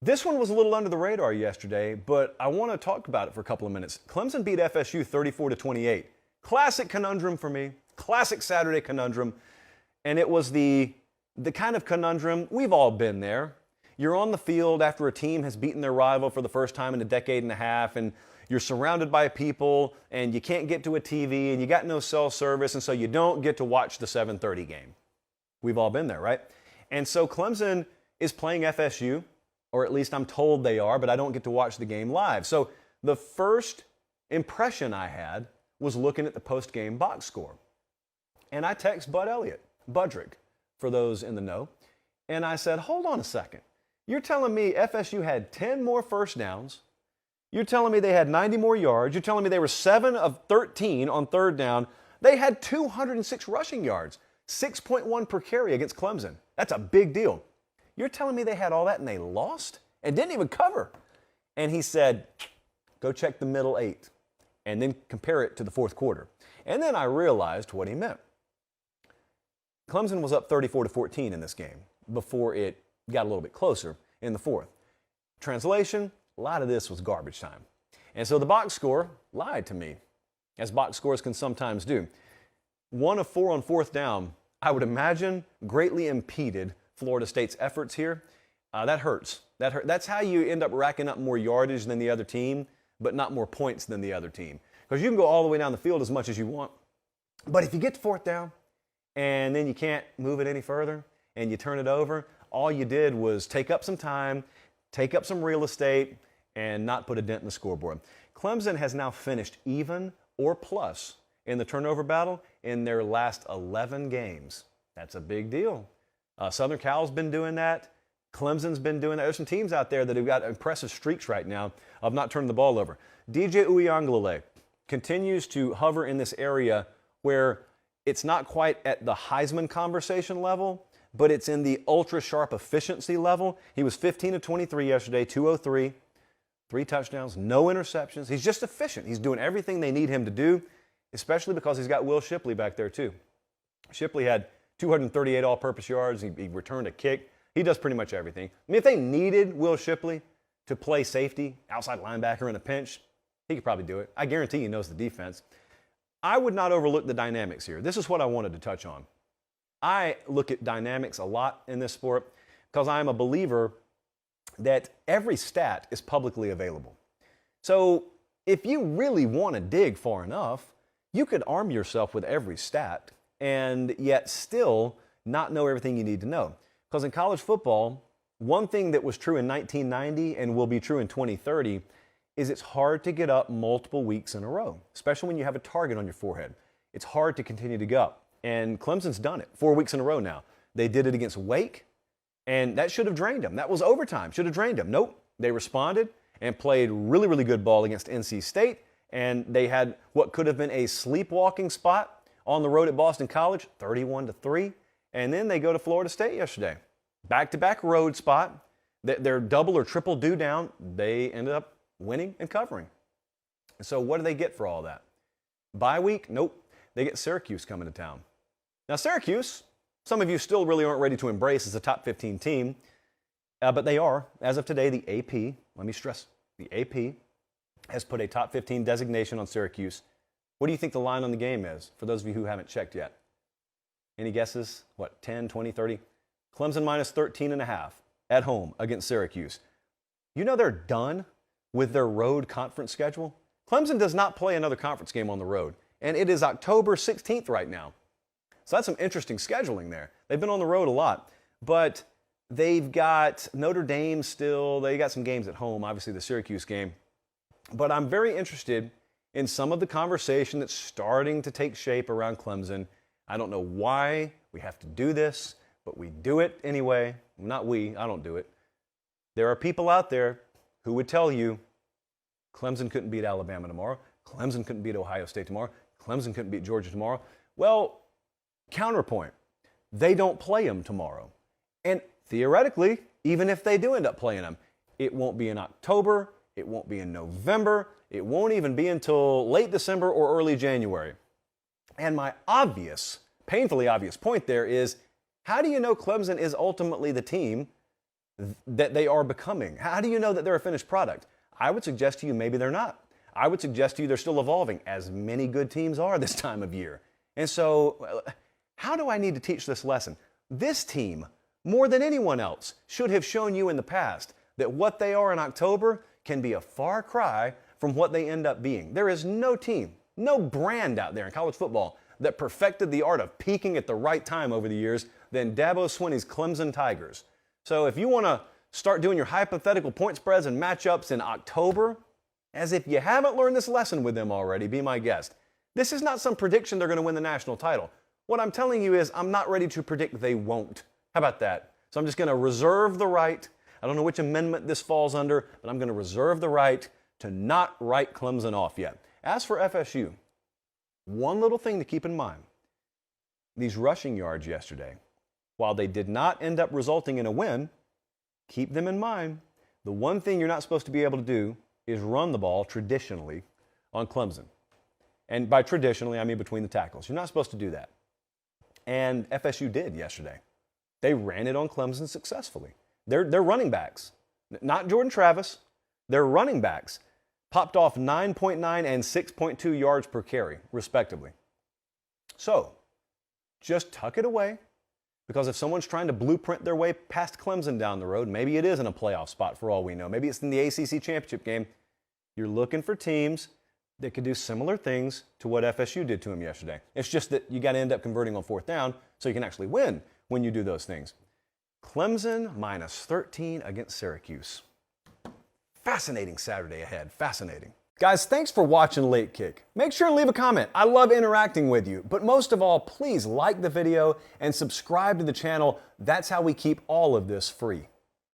This one was a little under the radar yesterday, but I want to talk about it for a couple of minutes. Clemson beat FSU 34-28. Classic conundrum for me. Classic Saturday conundrum. And it was the kind of conundrum, we've all been there. You're on the field after a team has beaten their rival for the first time in a decade and a half, and you're surrounded by people, and you can't get to a TV, and you got no cell service, and so you don't get to watch the 7:30 game. We've all been there, right? And so Clemson is playing FSU, or at least I'm told they are, but I don't get to watch the game live. So the first impression I had was looking at the post-game box score. And I text Bud Elliott, Budrick, for those in the know, and I said, hold on a second. You're telling me FSU had 10 more first downs. You're telling me they had 90 more yards. You're telling me they were 7 of 13 on third down. They had 206 rushing yards, 6.1 per carry against Clemson. That's a big deal. You're telling me they had all that and they lost and didn't even cover? And he said, go check the middle 8 and then compare it to the fourth quarter. And then I realized what he meant. Clemson was up 34-14 in this game before it got a little bit closer in the fourth. Translation, a lot of this was garbage time. And so the box score lied to me, as box scores can sometimes do. 1 of 4 on fourth down, I would imagine, greatly impeded Florida State's efforts here. That hurts. That's how you end up racking up more yardage than the other team, but not more points than the other team. Because you can go all the way down the field as much as you want. But if you get to fourth down and then you can't move it any further and you turn it over, all you did was take up some time, take up some real estate, and not put a dent in the scoreboard. Clemson has now finished even or plus in the turnover battle in their last 11 games. That's a big deal. Southern Cal's been doing that. Clemson's been doing that. There's some teams out there that have got impressive streaks right now of not turning the ball over. DJ Uiagalelei continues to hover in this area where it's not quite at the Heisman conversation level, but it's in the ultra-sharp efficiency level. He was 15 of 23 yesterday, 203, 3 touchdowns, no interceptions. He's just efficient. He's doing everything they need him to do, especially because he's got Will Shipley back there too. Shipley had 238 all-purpose yards. He returned a kick. He does pretty much everything. I mean, if they needed Will Shipley to play safety, outside linebacker in a pinch, he could probably do it. I guarantee he knows the defense. I would not overlook the dynamics here. This is what I wanted to touch on. I look at dynamics a lot in this sport because I'm a believer that every stat is publicly available. So if you really want to dig far enough, you could arm yourself with every stat and yet still not know everything you need to know. Because in college football, one thing that was true in 1990 and will be true in 2030 is it's hard to get up multiple weeks in a row, especially when you have a target on your forehead. It's hard to continue to go up. And Clemson's done it 4 weeks in a row now. They did it against Wake, and that should have drained them. That was overtime, should have drained them. Nope, they responded and played really, really good ball against NC State, and they had what could have been a sleepwalking spot on the road at Boston College, 31-3, and then they go to Florida State yesterday. Back-to-back road spot. Their double or triple due down, they ended up winning and covering. So what do they get for all that? Bye week? Nope. They get Syracuse coming to town. Now, Syracuse, some of you still really aren't ready to embrace as a top 15 team, but they are. As of today, the AP, let me stress, the AP has put a top 15 designation on Syracuse. What do you think the line on the game is, for those of you who haven't checked yet? Any guesses? What, 10, 20, 30? Clemson minus 13.5 at home against Syracuse. You know they're done with their road conference schedule? Clemson does not play another conference game on the road, and it is October 16th right now. So that's some interesting scheduling there. They've been on the road a lot, but they've got Notre Dame still. They got some games at home, obviously the Syracuse game. But I'm very interested in some of the conversation that's starting to take shape around Clemson. I don't know why we have to do this, but we do it anyway. Not we, I don't do it. There are people out there who would tell you Clemson couldn't beat Alabama tomorrow. Clemson couldn't beat Ohio State tomorrow. Clemson couldn't beat Georgia tomorrow. Well, counterpoint, they don't play them tomorrow. And theoretically, even if they do end up playing them, it won't be in October, it won't be in November, it won't even be until late December or early January. And my obvious, painfully obvious point there is, how do you know Clemson is ultimately the team that they are becoming? How do you know that they're a finished product? I would suggest to you maybe they're not. I would suggest to you they're still evolving, as many good teams are this time of year. And so, how do I need to teach this lesson? This team, more than anyone else, should have shown you in the past that what they are in October can be a far cry from what they end up being. There is no team, no brand out there in college football that perfected the art of peaking at the right time over the years than Dabo Swinney's Clemson Tigers. So if you want to start doing your hypothetical point spreads and matchups in October, as if you haven't learned this lesson with them already, be my guest. This is not some prediction they're going to win the national title. What I'm telling you is I'm not ready to predict they won't. How about that? So I'm just going to reserve the right. I don't know which amendment this falls under, but I'm going to reserve the right to not write Clemson off yet. As for FSU, one little thing to keep in mind. These rushing yards yesterday, while they did not end up resulting in a win, keep them in mind. The one thing you're not supposed to be able to do is run the ball traditionally on Clemson. And by traditionally, I mean between the tackles. You're not supposed to do that. And FSU did yesterday. They ran it on Clemson successfully. Their running backs, not Jordan Travis, their running backs popped off 9.9 and 6.2 yards per carry, respectively. So, just tuck it away, because if someone's trying to blueprint their way past Clemson down the road, maybe it is in a playoff spot for all we know. Maybe it's in the ACC championship game. You're looking for teams that could do similar things to what FSU did to them yesterday. It's just that you got to end up converting on fourth down so you can actually win when you do those things. Clemson minus 13 against Syracuse. Fascinating Saturday ahead. Fascinating. Guys, thanks for watching Late Kick. Make sure and leave a comment. I love interacting with you. But most of all, please like the video and subscribe to the channel. That's how we keep all of this free.